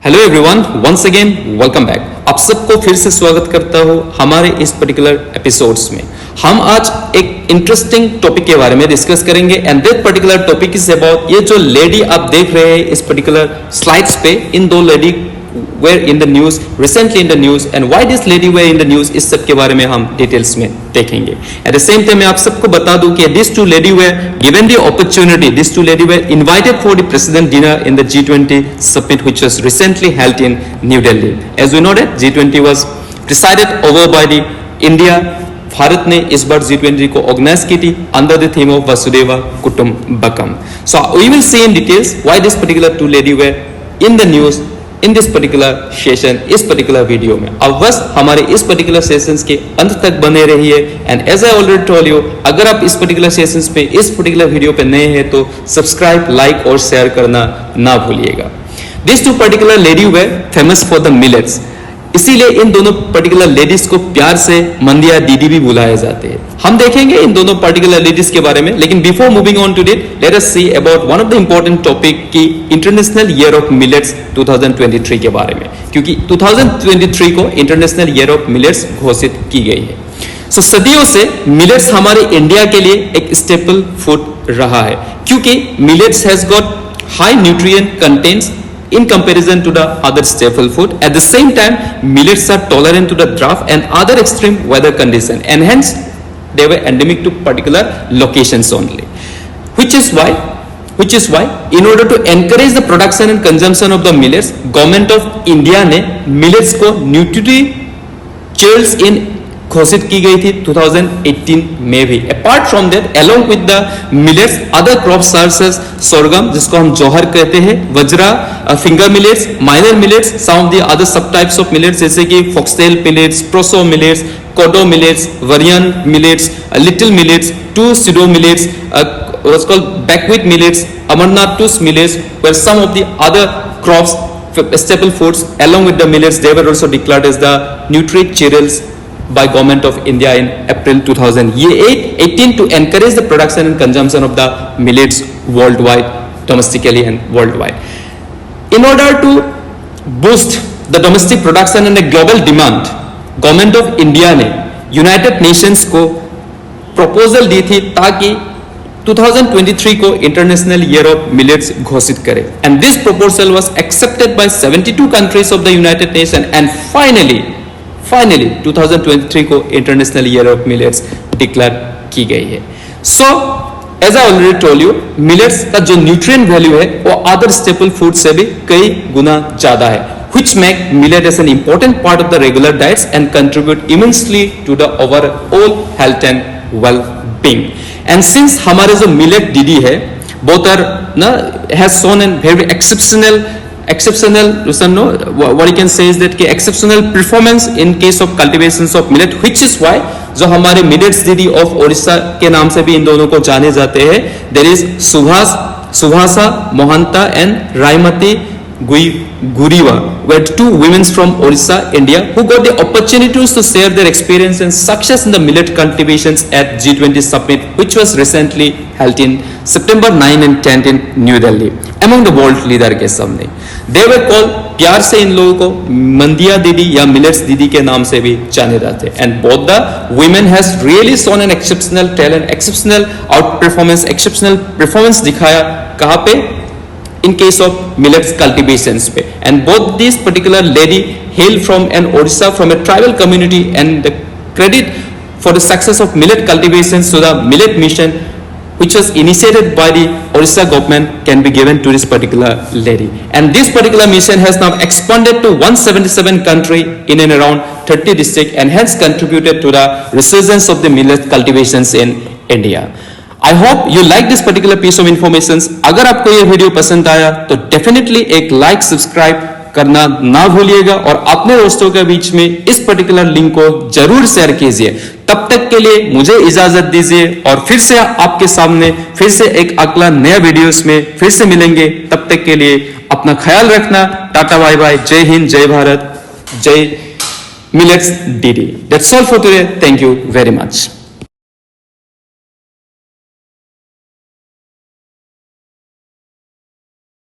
Hello everyone, once again welcome back. आप सबको फिर से स्वागत करता हूं हमारे इस पर्टिकुलर एपिसोड्स में। हम आज एक इंटरेस्टिंग टॉपिक के बारे में डिस्कस करेंगे and that particular topic is about ये जो लेडी आप देख रहे हैं इस पर्टिकुलर स्लाइड्स पे, इन दो lady were in the news recently in the news and why this lady were in the news, इस सब के बारे में हम डिटेल्स में देखेंगे। At the same time मैं आप सबको बता दूं कि these two lady were given the opportunity, these two lady were invited for the president dinner in the G20 summit which was recently held in New Delhi. As we know that G20 was presided over by the India. Bharat ने इस बार G20 को organise की थी under the theme of वसुदेवा कुटुंबकम। So we will see in details why this particular two lady were in the news in this particular session, इस particular video में। अब बस हमारे इस पर्टिकुलर सेशंस के अंत तक बने रहिए and as I already told you, अगर आप इस पर्टिकुलर सेशंस पे, इस पर्टिकुलर वीडियो पे नए हैं तो सब्सक्राइब, लाइक और शेयर करना ना भूलिएगा। This two particular lady were famous for the millets, इसीलिए इन दोनों पर्टिकुलर लेडीज को प्यार से मंदिया दीदी भी बुलाए जाते हैं। हम देखेंगे इन दोनों पर्टिकुलर लेडीज के बारे में, लेकिन before moving on to it let us see about one of the important topic की इंटरनेशनल ईयर ऑफ मिलेट्स 2023 के बारे में, क्योंकि 2023 को इंटरनेशनल ईयर ऑफ मिलेट्स घोषित की गई है। सो सदियों से मिलेट्स हमारे इंडिया के लिए एक स्टेपल फूड रहा है, क्योंकि millets has got high nutrient contents in comparison to the other staple food. At the same time, millets are tolerant to the drought and other extreme weather condition, and hence they were endemic to particular locations only. Which is why in order to encourage the production and consumption of the millets, government of India ने millets को nutrients in घोषित की गई थी 2018 में भी। Apart from that, along with the millets, other crop sources sorghum जिसको हम जौहर कहते हैं, bajra, finger millets, minor millets, some of the other sub types of millets जैसे कि foxtail millets, proso millets, kodo millets, varian millets, little millets, two pseudo millets, what's called buckwheat millets, amarnathus millets, were some of the other crops, staple foods. Along with the millets, they were also declared as the nutrient cereals by government of India in April 2018 to encourage the production and consumption of the millets worldwide, domestically and worldwide. In order to boost the domestic production and the global demand, government of India ने United Nations को proposal दी थी ताकि 2023 को international year of millets घोषित करे, and this proposal was accepted by 72 countries of the United Nations and finally 2023 को international year of millets declare की गई है। So as I already told you, millets का जो न्यूट्रिएंट वैल्यू है वो अदर स्टेपल फूड से भी कई गुना ज्यादा है, which make millet as an important part of the regular diets and contribute immensely to the overall health and well-being. And since हमारे जो मिलेट दीदी है both are has shown a very exceptional what you can say is that exceptional performance in case of cultivations of millet, which is why जो हमारे millets दीदी of Odisha के नाम से भी इन दोनों को जाने जाते हैं। There is Subhasha Mohanta and Raimati Guriva were two women from Orissa, India, who got the opportunities to share their experience and success in the millet cultivations at G20 summit, which was recently held in September 9 and 10 in New Delhi, among the world leader के सामने। They were called, प्यार से इन लोगों को मंदिया दीदी या millets दीदी के नाम से भी जाने जाते हैं। And both the women has really shown an exceptional talent, exceptional performance दिखाया कहाँ पे? In case of millets cultivations पे, and both these particular lady hail from an Orissa, from a tribal community, and the credit for the success of millet cultivations to the millet mission which was initiated by the Orissa government can be given to this particular lady. And this particular mission has now expanded to 177 country in and around 30 districts and hence contributed to the resurgence of the millet cultivations in India. I hope you like this particular piece of information. अगर आपको ये video पसंद आया तो definitely एक like, subscribe करना ना भूलिएगा और अपने दोस्तों के बीच में इस पर्टिकुलर लिंक को जरूर शेयर कीजिए। तब तक के लिए मुझे इजाजत दीजिए और फिर से आपके सामने फिर से एक अगला नया वीडियोस में फिर से मिलेंगे। तब तक के लिए अपना ख्याल रखना। टाटा बाय बाय, जय हिंद, जय भारत, जय मिलेट्स दीदी। That's all for today. Thank you very much.